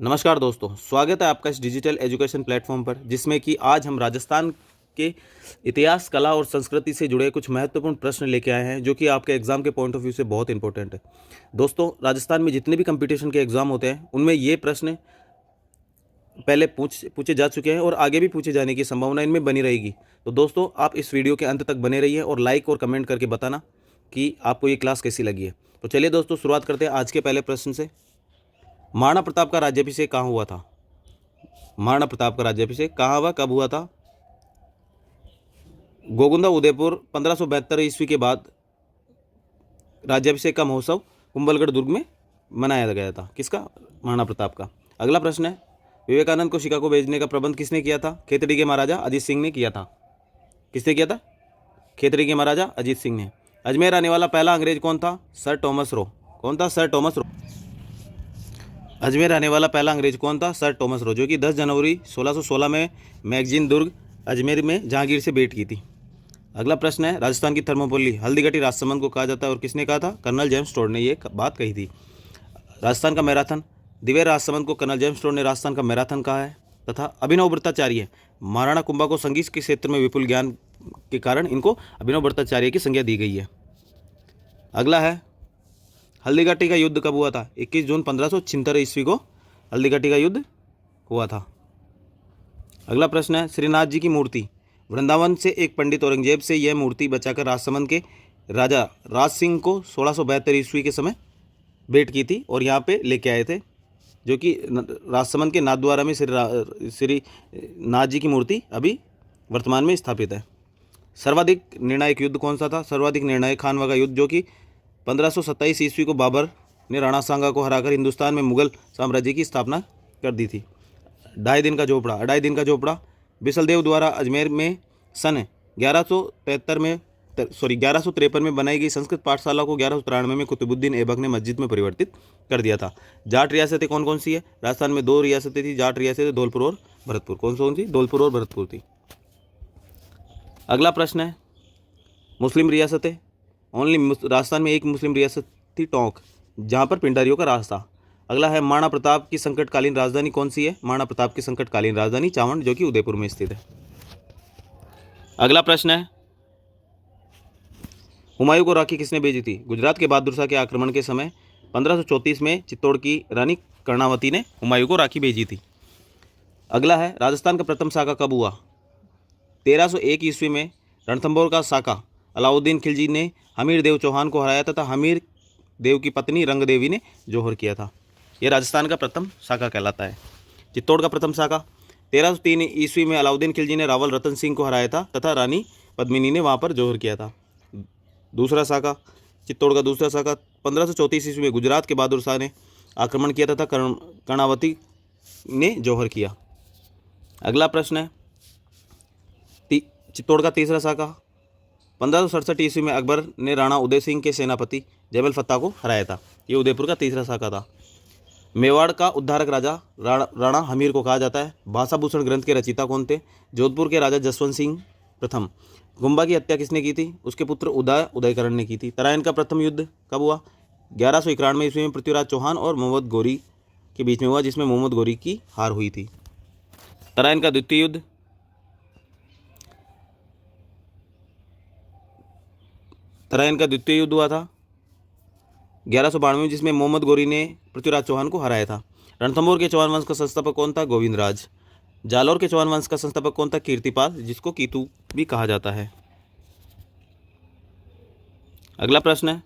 नमस्कार दोस्तों, स्वागत है आपका इस डिजिटल एजुकेशन प्लेटफॉर्म पर, जिसमें कि आज हम राजस्थान के इतिहास, कला और संस्कृति से जुड़े कुछ महत्वपूर्ण प्रश्न लेके आए हैं, जो कि आपके एग्जाम के पॉइंट ऑफ व्यू से बहुत इंपॉर्टेंट है। दोस्तों, राजस्थान में जितने भी कंपटीशन के एग्जाम होते हैं, उनमें ये प्रश्न पहले पूछे जा चुके हैं और आगे भी पूछे जाने की संभावना इनमें बनी रहेगी। तो दोस्तों, आप इस वीडियो के अंत तक बने रहिए और लाइक और कमेंट करके बताना कि आपको ये क्लास कैसी लगी है। तो चलिए दोस्तों, शुरुआत करते हैं आज के पहले प्रश्न से। महाराणा प्रताप का राज्याभिषेक कहाँ हुआ था? महाराणा प्रताप का राज्याभिषेक कहाँ हुआ, कब हुआ था? गोगुंदा उदयपुर 1572 ईस्वी के बाद राज्याभिषेक का महोत्सव कुंभलगढ़ दुर्ग में मनाया गया था। किसका? महाराणा प्रताप का। अगला प्रश्न है, विवेकानंद को शिकागो भेजने का प्रबंध किसने किया था? खेतड़ी के महाराजा अजीत सिंह ने किया था। किसने किया था? खेतड़ी के महाराजा अजीत सिंह ने। अजमेर आने वाला पहला अंग्रेज कौन था? Sir Thomas Roe. कौन था? Sir Thomas Roe. अजमेर आने वाला पहला अंग्रेज कौन था? सर टॉमस रो, जो कि 10 जनवरी 1616 में मैगजीन दुर्ग अजमेर में जहांगीर से भेंट की थी। अगला प्रश्न है, राजस्थान की थर्मोपल्ली हल्दीघाटी राजसमंद को कहा जाता है और किसने कहा था? कर्नल जेम्स टोड ने ये बात कही थी। राजस्थान का मैराथन दिव्य राजसमंद को कर्नल जेम्स टोड ने राजस्थान का मैराथन कहा है। तथा अभिनव भट्टाचार्य, महाराणा कुंभा को संगीत के क्षेत्र में विपुल ज्ञान के कारण इनको अभिनव भट्टाचार्य की संज्ञा दी गई है। अगला है, हल्दीघाटी का युद्ध कब हुआ था? 21 जून 1576 ईस्वी को हल्दीघाटी का युद्ध हुआ था। अगला प्रश्न है, श्रीनाथ जी की मूर्ति वृंदावन से एक पंडित औरंगजेब से यह मूर्ति बचाकर राजसमंद के राजा राज सिंह को 1672 ईस्वी के समय भेंट की थी और यहाँ पे लेके आए थे, जो कि राजसमंद के नाथद्वारा में श्री नाथ जी की मूर्ति अभी वर्तमान में स्थापित है। सर्वाधिक निर्णायक युद्ध कौन सा था? सर्वाधिक निर्णायक खानवा का युद्ध, जो कि 1527 ईस्वी को बाबर ने राणा सांगा को हराकर हिंदुस्तान में मुगल साम्राज्य की स्थापना कर दी थी। अढ़ाई दिन का झोपड़ा बिसलदेव द्वारा अजमेर में सन 1153 में बनाई गई संस्कृत पाठशाला को 1193 में कुतुबुद्दीन ऐबक ने मस्जिद में परिवर्तित कर दिया था। जाट रियासतें कौन कौन सी है? राजस्थान में 2 रियासतें थी जाट रियासतें, धौलपुर और भरतपुर। कौन सी? धौलपुर और भरतपुर थी। अगला प्रश्न है, मुस्लिम रियासतें। ओनली राजस्थान में एक मुस्लिम रियासत थी, टोंक, जहाँ पर पिंडारियों का राज था। अगला है, महाराणा प्रताप की संकटकालीन राजधानी कौन सी है? महाराणा प्रताप की संकटकालीन राजधानी चावंड, जो कि उदयपुर में स्थित है। अगला प्रश्न है, हुमायूं को राखी किसने भेजी थी? गुजरात के बहादुर शाह के आक्रमण के समय 1534 में चित्तौड़ की रानी कर्णावती ने हुमायूं को राखी भेजी थी। अगला है, राजस्थान का प्रथम साका कब हुआ? 1301 ईस्वी में रणथंभौर का साका अलाउद्दीन खिलजी ने हमीर देव चौहान को हराया तथा हमीर देव की पत्नी रंग देवी ने जौहर किया था। यह राजस्थान का प्रथम साका कहलाता है। चित्तौड़ का प्रथम साका 1303 ईस्वी में अलाउद्दीन खिलजी ने रावल रतन सिंह को हराया था तथा रानी पद्मिनी ने वहाँ पर जौहर किया था। दूसरा साका, चित्तौड़ का दूसरा साका 1534 ईस्वी में गुजरात के बहादुर शाह ने आक्रमण किया तथा कर्णावती ने जौहर किया। अगला प्रश्न है, चित्तौड़ का तीसरा साका 1567 ईस्वी में अकबर ने राणा उदय सिंह के सेनापति जैबल फत्ता को हराया था। ये उदयपुर का तीसरा साका था। मेवाड़ का उद्धारक राजा राणा हमीर को कहा जाता है। भाषाभूषण ग्रंथ के रचयिता कौन थे? जोधपुर के राजा जसवंत सिंह प्रथम। गुम्बा की हत्या किसने की थी? उसके पुत्र उदयकरण ने की थी। तराइन का प्रथम युद्ध कब हुआ? 1191 ईस्वी में पृथ्वीराज चौहान और मोहम्मद गौरी के बीच में हुआ, जिसमें मोहम्मद गौरी की हार हुई थी। तराइन का द्वितीय युद्ध हुआ था 1192 में, जिसमें मोहम्मद गौरी ने पृथ्वीराज चौहान को हराया था। रणथंभौर के चौहान वंश का संस्थापक कौन था? गोविंदराज। जालौर के चौहान वंश का संस्थापक कौन था? कीर्तिपाल, जिसको कीतू भी कहा जाता है। अगला प्रश्न है,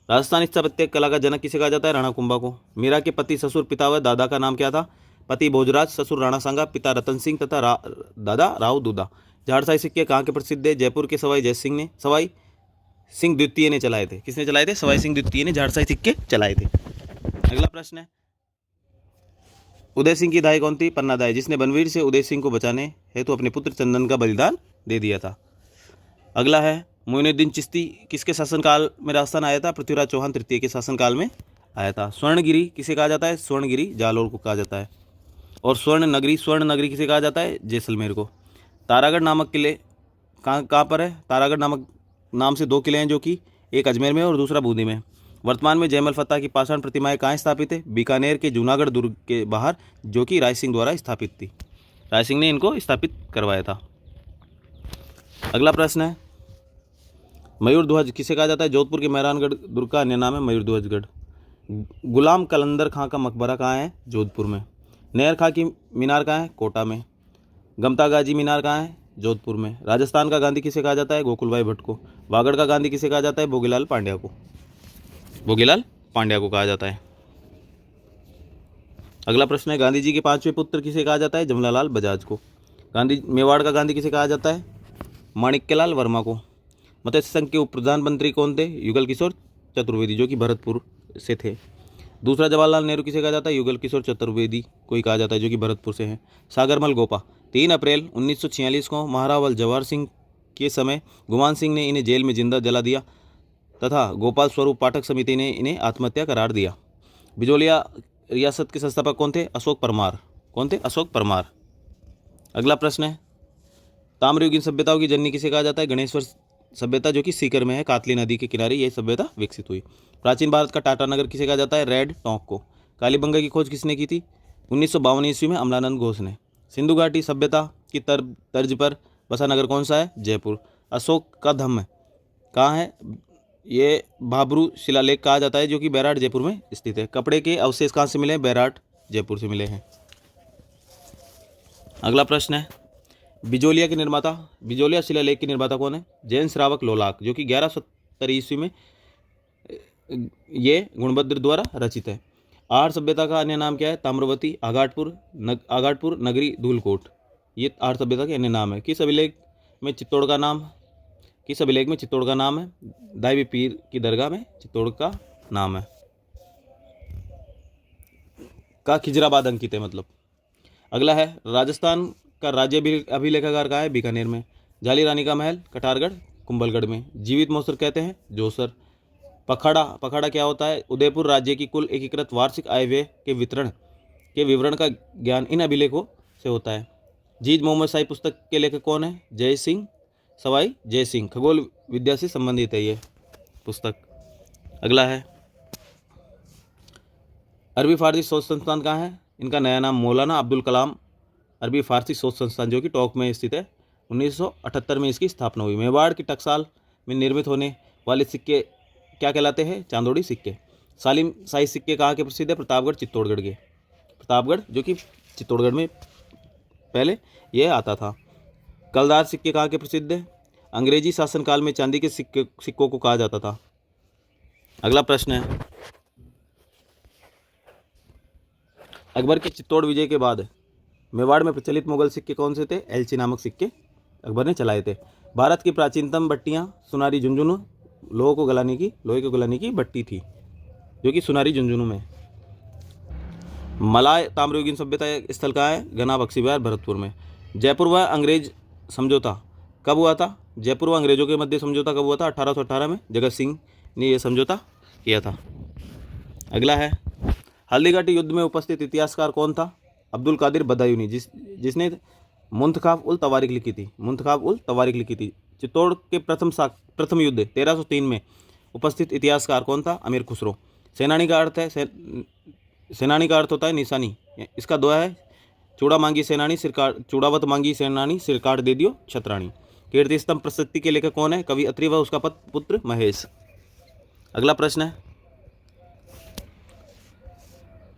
राजस्थान स्थापत्य कला का जनक किसे कहा जाता है? राणा कुंभा को। मीरा के पति ससुर पिता व दादा का नाम क्या था? पति भोजराज, ससुर राणा सांगा, पिता रतन सिंह तथा दादा राव दूदा। झाड़साई सिक्के कहाँ के प्रसिद्ध है? जयपुर के सवाई सिंह द्वितीय ने चलाए थे। किसने चलाए थे? सवाई सिंह द्वितीय ने झाड़साई सिक्के चलाए थे। अगला प्रश्न है, उदय सिंह की दाई कौन थी? पन्ना दाई, जिसने बनवीर से उदय सिंह को बचाने हेतु अपने पुत्र चंदन का बलिदान दे दिया था। अगला है, मोइनुद्दीन चिश्ती किसके शासनकाल में राजस्थान आया था? पृथ्वीराज चौहान तृतीय के शासनकाल में आया था। स्वर्णगिरी किसे कहा जाता है? स्वर्णगिरी जालौर को कहा जाता है। और स्वर्ण नगरी किसे कहा जाता है? जैसलमेर को। तारागढ़ नामक किले कहाँ पर है? तारागढ़ नामक नाम से 2 किले हैं, जो कि एक अजमेर में और दूसरा बूंदी में। वर्तमान में जयमल फत्ता की पाषाण प्रतिमाएं कहाँ स्थापित है? बीकानेर के जूनागढ़ दुर्ग के बाहर, जो कि राय सिंह द्वारा स्थापित थी। राय सिंह ने इनको स्थापित करवाया था। अगला प्रश्न है, मयूर ध्वज किसे कहा जाता है? जोधपुर के मेहरानगढ़ दुर्ग का अन्य नाम है मयूर ध्वजगढ़। गुलाम कलंदर खां का मकबरा कहाँ है? जोधपुर में। नहर खां की मीनार कहाँ है? कोटा में। गमता गाजी मीनार कहाँ है? जोधपुर में। राजस्थान का गांधी किसे कहा जाता है? गोकुलभाई भट्ट को। वागड़ का गांधी किसे कहा जाता है? भोगीलाल पांड्या को। भोगीलाल पांड्या को कहा जाता है। अगला प्रश्न है, गांधी जी के 5वें पुत्र किसे कहा जाता है? जमनालाल बजाज को। मेवाड़ का गांधी किसे कहा जाता है? माणिक्यलाल वर्मा को। मत्स्य संघ के उप प्रधानमंत्री कौन थे? युगल किशोर चतुर्वेदी, जो कि भरतपुर से थे। दूसरा जवाहरलाल नेहरू किसे कहा जाता है? युगल किशोर चतुर्वेदी को ही कहा जाता है, जो कि भरतपुर से हैं। सागरमल गोपा 3 अप्रैल 1946 को महारावल जवाहर सिंह के समय गुमान सिंह ने इन्हें जेल में जिंदा जला दिया तथा गोपाल स्वरूप पाठक समिति ने इन्हें आत्महत्या करार दिया। बिजोलिया रियासत के संस्थापक कौन थे? अशोक परमार। कौन थे? अशोक परमार। अगला प्रश्न है, ताम्रयुगीन सभ्यताओं की जननी किसे कहा जाता है? गणेश्वर सभ्यता, जो कि सीकर में है, कातली नदी के किनारे यह सभ्यता विकसित हुई। प्राचीन भारत का टाटा नगर किसे कहा जाता है? रेड टोंक को। कालीबंगा की खोज किसने की थी? 1952 ईस्वी में अमलानंद घोष ने। सिंधु घाटी सभ्यता की तर्ज पर बसा नगर कौन सा है? जयपुर। अशोक का धम्म कहाँ है? ये भाबरू शिलालेख कहा जाता है, जो कि बैराट जयपुर में स्थित है। कपड़े के अवशेष कहाँ से मिले हैं? बैराट जयपुर से मिले हैं। अगला प्रश्न है, बिजोलिया के निर्माता, बिजोलिया शिलालेख के निर्माता कौन है? जैन श्रावक लोलाक, जो कि 1170 ईस्वी में ये गुणभद्र द्वारा रचित है। आर्य सभ्यता का अन्य नाम क्या है? ताम्रवती, आगाटपुर नगरी, धूलकोट, ये आर्य सभ्यता के अन्य नाम है। किस अभिलेख में चित्तौड़ का नाम है? दाइबी पीर की दरगाह में चित्तौड़ का नाम है। का खिजराबाद अंकित है मतलब। अगला है, राजस्थान का राज्य अभिलेखागार कहाँ है? बीकानेर में। जाली रानी का महल कटारगढ़ कुंभलगढ़ में। जीवित मौसर कहते हैं जोसर। पखवाड़ा क्या होता है? उदयपुर राज्य की कुल एकीकृत वार्षिक आय व्यय के विवरण का ज्ञान इन अभिलेखों से होता है। जीज मोहम्मद शाही पुस्तक के लेखक कौन है? सवाई जय सिंह। खगोल विद्या से संबंधित है ये पुस्तक। अगला है, अरबी फारसी शोध संस्थान कहाँ है? इनका नया नाम मौलाना अब्दुल कलाम अरबी फारसी शोध संस्थान, जो कि टोंक में स्थित है। 1978 में इसकी स्थापना हुई। मेवाड़ की टकसाल में निर्मित होने वाले सिक्के क्या कहलाते हैं? चांदोड़ी सिक्के। सालिम शाही सिक्के कहाँ के प्रसिद्ध है? प्रतापगढ़ चित्तौड़गढ़ के। प्रतापगढ़, जो कि चित्तौड़गढ़ में पहले यह आता था। कलदार सिक्के कहाँ के प्रसिद्ध है? अंग्रेजी शासनकाल में चांदी के सिक्कों को कहा जाता था। अगला प्रश्न है, अकबर के चित्तौड़ विजय के बाद मेवाड़ में प्रचलित मुगल सिक्के कौन से थे? एलची नामक सिक्के अकबर ने चलाए थे। भारत की प्राचीनतम भट्टियाँ सुनारी झुंझुनू, लोहे को गलाने की भट्टी थी, जो कि सुनारी झुंझुनू में। मलाय ताम्रयुगीन सभ्यता स्थल कहाँ है? गना बख्शी बिहार भरतपुर में। जयपुर व अंग्रेज समझौता कब हुआ था? जयपुर व अंग्रेजों के मध्य समझौता कब हुआ था? 1818 में जगत सिंह ने यह समझौता किया था। अगला है, हल्दीघाटी युद्ध में उपस्थित इतिहासकार कौन था? अब्दुल कादिर बदायूनी, जिसने मुंतखाब उल तवारीख लिखी थी। चित्तौड़ के प्रथम युद्ध 1303 में उपस्थित इतिहासकार कौन था? अमीर खुसरो। सेनानी का अर्थ होता है निशानी। इसका दोहा है, चूड़ावत मांगी सेनानी, सिर काट दे दियो छतरानी। कीर्ति स्तंभ प्रशस्ति के लेखक कौन है? कवि अत्रि व उसका पुत्र महेश। अगला प्रश्न है,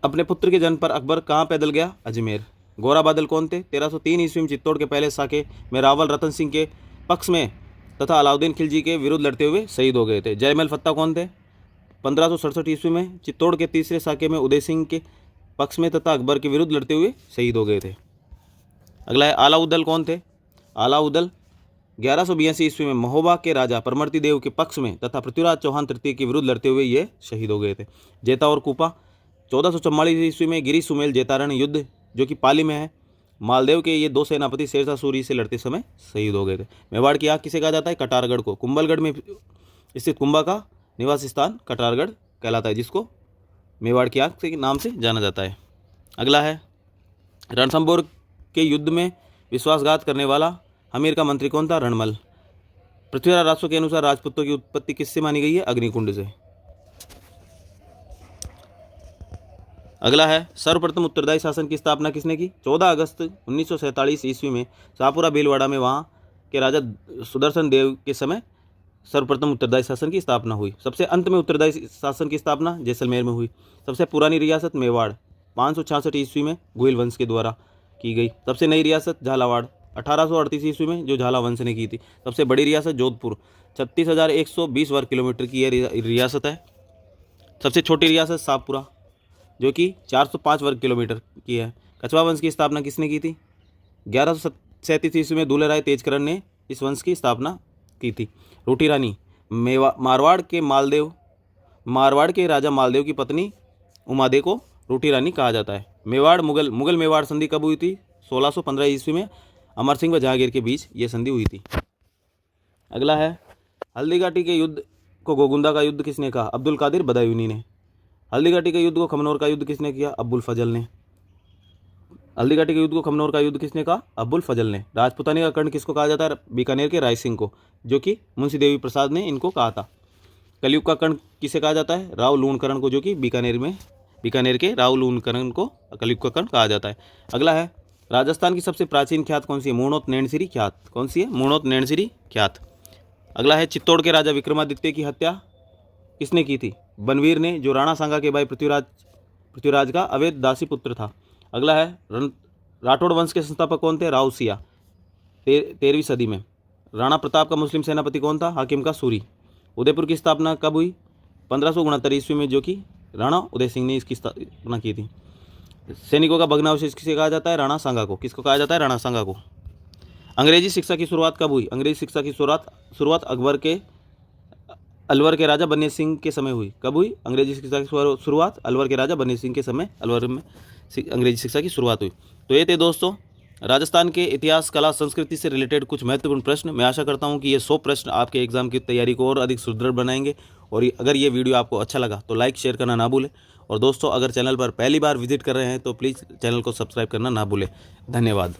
अपने पुत्र के जन्म पर अकबर कहाँ पैदल गया? अजमेर। गोरा बादल कौन थे? 1303 ईस्वी में चित्तौड़ के पहले साके में रावल रतन सिंह के पक्ष में तथा अलाउद्दीन खिलजी के विरुद्ध लड़ते हुए शहीद हो गए थे। जयमल फत्ता कौन थे? 1567 ईस्वी में चित्तौड़ के तीसरे साके में उदय सिंह के पक्ष में तथा अकबर के विरुद्ध लड़ते हुए शहीद हो गए थे। अगला है, आलाउद्दल कौन थे? आलाउद्दल 1182 ईस्वी में महोबा के राजा परमर्ती देव के पक्ष में तथा पृथ्वीराज चौहान तृतीय के विरुद्ध लड़ते हुए ये शहीद हो गए थे। जेता और कूपा 1444 ईस्वी में गिरी सुमेल जेतारण युद्ध, जो कि पाली में है, मालदेव के ये दो सेनापति शेरशाह सूरी से लड़ते समय शहीद हो गए थे। मेवाड़ की आग किसे कहा जाता है? कटारगढ़ को। कुंभलगढ़ में स्थित कुंभा का निवास स्थान कटारगढ़ कहलाता है, जिसको मेवाड़ की आग के नाम से जाना जाता है। अगला है, रणथंभौर के युद्ध में विश्वासघात करने वाला हमीर का मंत्री कौन था? रणमल। पृथ्वीराज राजस्व के अनुसार राजपूतों की उत्पत्ति किससे मानी गई है? अग्निकुंड से। अगला है सर्वप्रथम उत्तरदायी शासन की स्थापना किसने की? 14 अगस्त 1947 ईस्वी में शाहपुरा भीलवाड़ा में वहाँ के राजा सुदर्शन देव के समय सर्वप्रथम उत्तरदायी शासन की स्थापना हुई। सबसे अंत में उत्तरदायी शासन की स्थापना जैसलमेर में हुई। सबसे पुरानी रियासत मेवाड़ 566 ईस्वी में गुहिल वंश के द्वारा की गई। सबसे नई रियासत झालावाड़ 1838 ईस्वी में जो झाला वंश ने की थी। सबसे बड़ी रियासत जोधपुर 36,120 वर्ग किलोमीटर की यह रियासत है। सबसे छोटी रियासत शाहपुरा जो कि 405 वर्ग किलोमीटर की है। कछवा वंश की स्थापना किसने की थी? 1137 ईस्वी में दुलेराय तेजकरण ने इस वंश की स्थापना की थी। रोटी रानी मारवाड़ के राजा मालदेव की पत्नी उमादे को रोटी रानी कहा जाता है। मेवाड़ मुगल मेवाड़ संधि कब हुई थी? 1615 ईस्वी में अमर सिंह व जहांगीर के बीच ये संधि हुई थी। अगला है हल्दीघाटी के युद्ध को गोगुंदा का युद्ध किसने कहा? अब्दुल कादिर बदायूनी ने। हल्दीघाटी के युद्ध को खमनोर का युद्ध किसने किया? अब्बुल फजल ने। हल्दीघाटी के युद्ध को खमनोर का युद्ध किसने कहा? अब्बुल फजल ने। राजपुतानी का कर्ण किसको कहा जाता है? बीकानेर के राय सिंह को, जो कि मुंशी देवी प्रसाद ने इनको कहा था। कलयुग का कर्ण किसे कहा जाता है? राव लूणकरण को, जो कि बीकानेर के राव लूणकरण को कलयुग का कर्ण कहा जाता है। अगला है राजस्थान की सबसे प्राचीन ख्यात कौन सी है? मूर्णोत नैनसिरी ख्यात। कौन सी है? मूर्णोत नैनसिरी ख्यात। अगला है चित्तौड़ के राजा विक्रमादित्य की हत्या किसने की थी? बनवीर ने, जो राणा सांगा के भाई पृथ्वीराज का अवैध दासी पुत्र था। अगला है राठौड़ वंश के संस्थापक कौन थे? राव सिया 13वीं सदी में। राणा प्रताप का मुस्लिम सेनापति कौन था? हाकिम का सूरी। उदयपुर की स्थापना कब हुई? 1569 ईस्वी में, जो कि राणा उदय सिंह ने इसकी स्थापना की थी। सैनिकों का भग्नावशेष किसे कहा जाता है? राणा सांगा को। किसको कहा जाता है? राणा सांगा को। अंग्रेजी शिक्षा की शुरुआत कब हुई? अंग्रेजी शिक्षा की शुरुआत अलवर के राजा बन्नी सिंह के समय हुई। कब हुई? अंग्रेजी शिक्षा की शुरुआत अलवर के राजा बन्नी सिंह के समय अलवर में अंग्रेजी शिक्षा की शुरुआत हुई। तो ये थे दोस्तों राजस्थान के इतिहास, कला, संस्कृति से रिलेटेड कुछ महत्वपूर्ण प्रश्न। मैं आशा करता हूँ कि ये 100 प्रश्न आपके एग्जाम की तैयारी को और अधिक सुदृढ़ बनाएंगे। और अगर ये वीडियो आपको अच्छा लगा तो लाइक शेयर करना ना भूलें। और दोस्तों अगर चैनल पर पहली बार विजिट कर रहे हैं तो प्लीज़ चैनल को सब्सक्राइब करना ना भूलें। धन्यवाद।